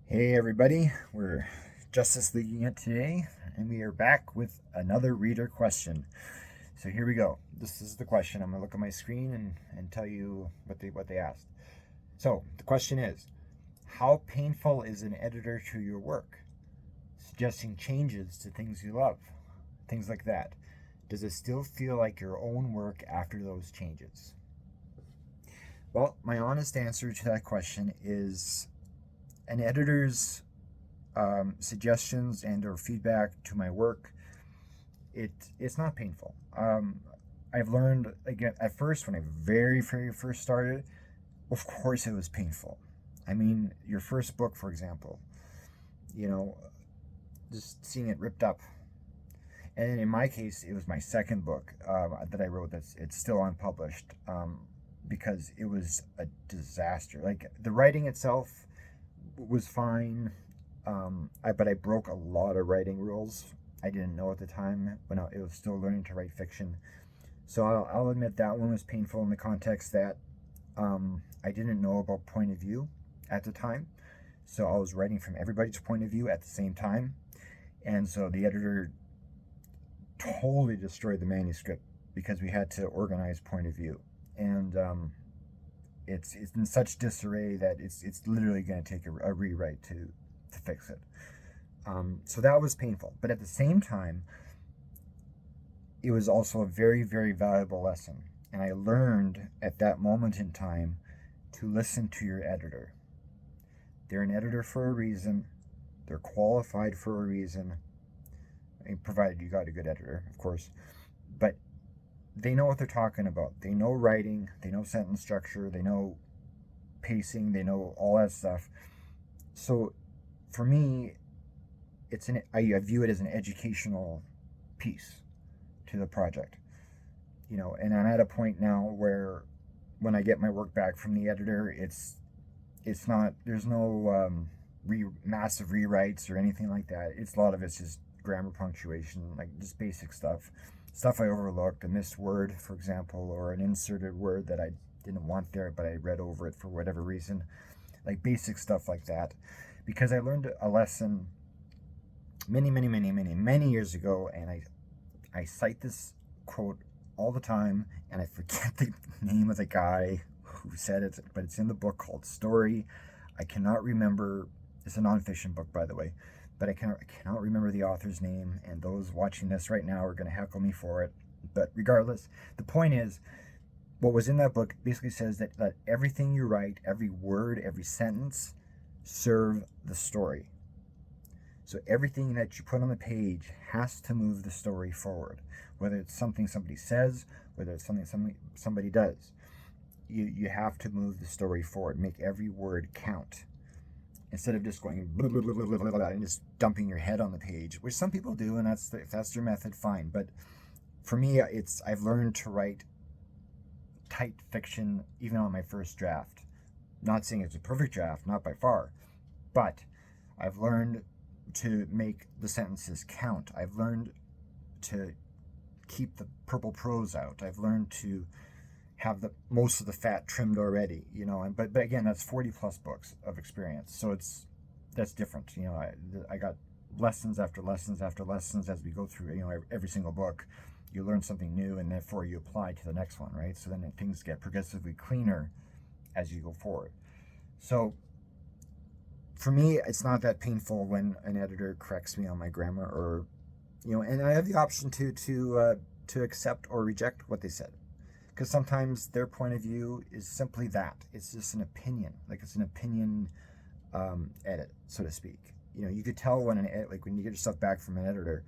Hey everybody, we're Justice Leaguing it today, and we are back with another reader question. So here we go. This is the question. I'm gonna look at my screen and tell you what they asked. So the question is, how painful is an editor to your work? Suggesting changes to things you love, things like that. Does it still feel like your own work after those changes? Well, my honest answer to that question is an editor's suggestions and or feedback to my work, it's not painful. I've learned, again, at first, when I very first started, of course it was painful. I mean, your first book, for example, you know, just seeing it ripped up. And in my case, it was my second book that I wrote that's it's still unpublished, because it was a disaster. Like, the writing itself was fine, but I broke a lot of writing rules I didn't know at the time when I was still learning to write fiction. So I'll admit that one was painful in the context that I didn't know about point of view at the time. So I was writing from everybody's point of view at the same time. And so the editor totally destroyed the manuscript because we had to organize point of view. And it's in such disarray that it's literally going to take a rewrite to fix it. So that was painful, but at the same time, it was also a very valuable lesson, and I learned at that moment in time to listen to your editor. They're an editor for a reason. They're qualified for a reason, provided you got a good editor, of course. But they know what they're talking about. They know writing, they know sentence structure, they know pacing, they know all that stuff. So for me, I view it as an educational piece to the project. And I'm at a point now where when I get my work back from the editor, it's not, there's no massive rewrites or anything like that. A lot of it's just grammar, punctuation, like just basic stuff I overlooked, a missed word, for example, or an inserted word that I didn't want there, but I read over it for whatever reason, like basic stuff like that. Because I learned a lesson many years ago, and I cite this quote all the time, and I forget the name of the guy who said it, but it's in the book called Story. I cannot remember. It's a nonfiction book, by the way, but I cannot remember the author's name, and those watching this right now are going to heckle me for it. But regardless, the point is, what was in that book basically says that everything you write, every word, every sentence, serve the story. So everything that you put on the page has to move the story forward, whether it's something somebody says, whether it's something somebody does. You have to move the story forward, make every word count, instead of just going blah, blah, blah, blah, blah, blah, and just dumping your head on the page, which some people do, and if that's their method, fine. But for me, I've learned to write tight fiction even on my first draft. Not saying it's a perfect draft, not by far, but I've learned to make the sentences count. I've learned to keep the purple prose out. I've learned to have most of the fat trimmed already, but again, that's 40 plus books of experience, so that's different. I got lessons after lessons after lessons as we go through. Every single book, you learn something new, and therefore you apply to the next one, right? So then things get progressively cleaner as you go forward. So for me, it's not that painful when an editor corrects me on my grammar, or and I have the option to accept or reject what they said, because sometimes their point of view is simply that it's just an opinion, like it's an opinion edit, so to speak. You could tell when when you get your stuff back from an editor,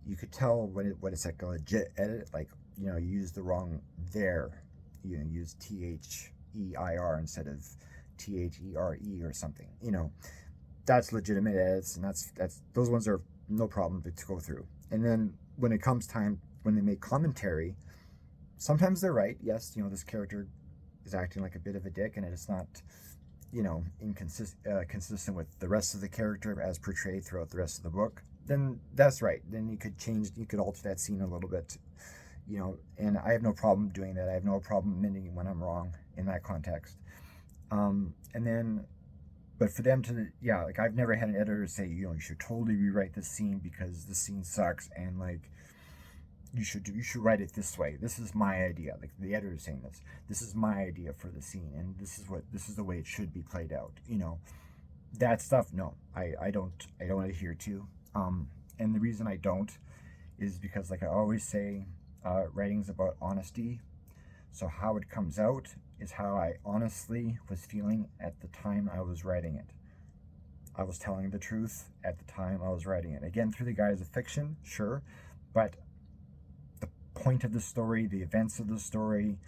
you could tell when it's like a legit edit, like you use the wrong there, use THEIR instead of THERE or something. That's legitimate edits, and that's those ones are no problem to go through. And then when it comes time, when they make commentary, sometimes they're right. Yes, this character is acting like a bit of a dick, and it's not, consistent with the rest of the character as portrayed throughout the rest of the book. Then that's right. Then you could alter that scene a little bit, and I have no problem doing that. I have no problem admitting when I'm wrong in that context. And then but for them to, yeah, like I've never had an editor say, you know, you should totally rewrite this scene because this scene sucks, and like you should write it this way. This is my idea. Like the editor is saying this. This is my idea for the scene, and this is the way it should be played out. You know, that stuff. No, I don't adhere to. And the reason I don't is because, like I always say, writing's about honesty. So how it comes out is how I honestly was feeling at the time I was writing it. I was telling the truth at the time I was writing it. Again, through the guise of fiction, sure, but the point of the story, the events of the story,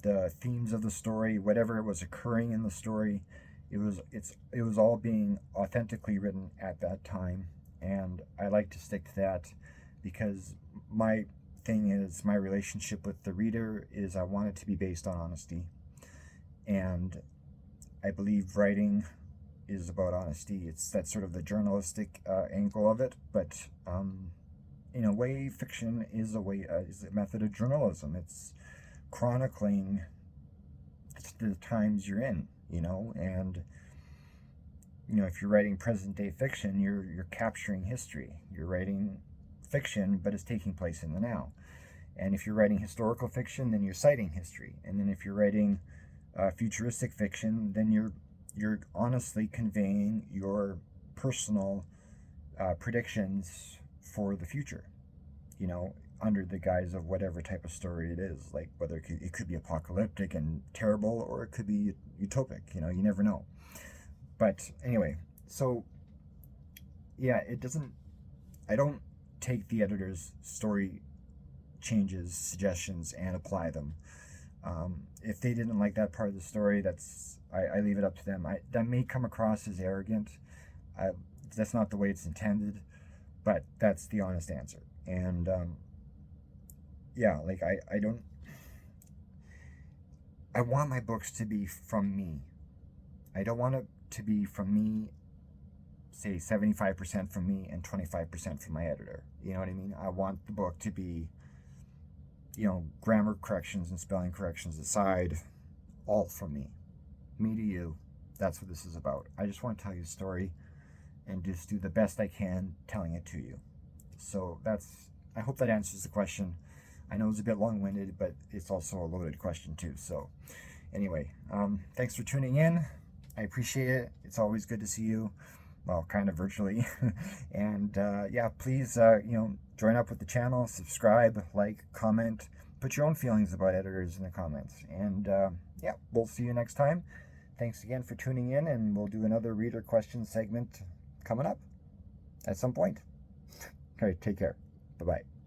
the themes of the story, whatever was occurring in the story, it was all being authentically written at that time, and I like to stick to that because my thing is, my relationship with the reader is I want it to be based on honesty, and I believe writing is about honesty. It's that sort of the journalistic angle of it, but in a way, fiction is a method of journalism. It's chronicling the times you're in, you know, and you know, if you're writing present day fiction, you're capturing history. You're writing fiction, but it's taking place in the now. And if you're writing historical fiction, then you're citing history. And then if you're writing futuristic fiction, then you're honestly conveying your personal predictions for the future, you know, under the guise of whatever type of story it is, like whether it could be apocalyptic and terrible, or it could be utopic, you know, you never know. But anyway, so yeah, I don't take the editor's story changes, suggestions, and apply them. If they didn't like that part of the story, I leave it up to them. That may come across as arrogant. That's not the way it's intended, but that's the honest answer. And yeah, like I want my books to be from me. I don't want it to be from me, say 75% from me and 25% from my editor. You know what I mean? I want the book to be, you know, grammar corrections and spelling corrections aside, all from me. Me to you. That's what this is about. I just want to tell you a story and just do the best I can telling it to you. So I hope that answers the question. I know it's a bit long-winded, but it's also a loaded question too. So anyway, thanks for tuning in. I appreciate it. It's always good to see you. Well, kind of virtually. And yeah, please, you know, join up with the channel, subscribe, like, comment, put your own feelings about editors in the comments. And yeah, we'll see you next time. Thanks again for tuning in, and we'll do another reader question segment coming up at some point. All right, take care. Bye-bye.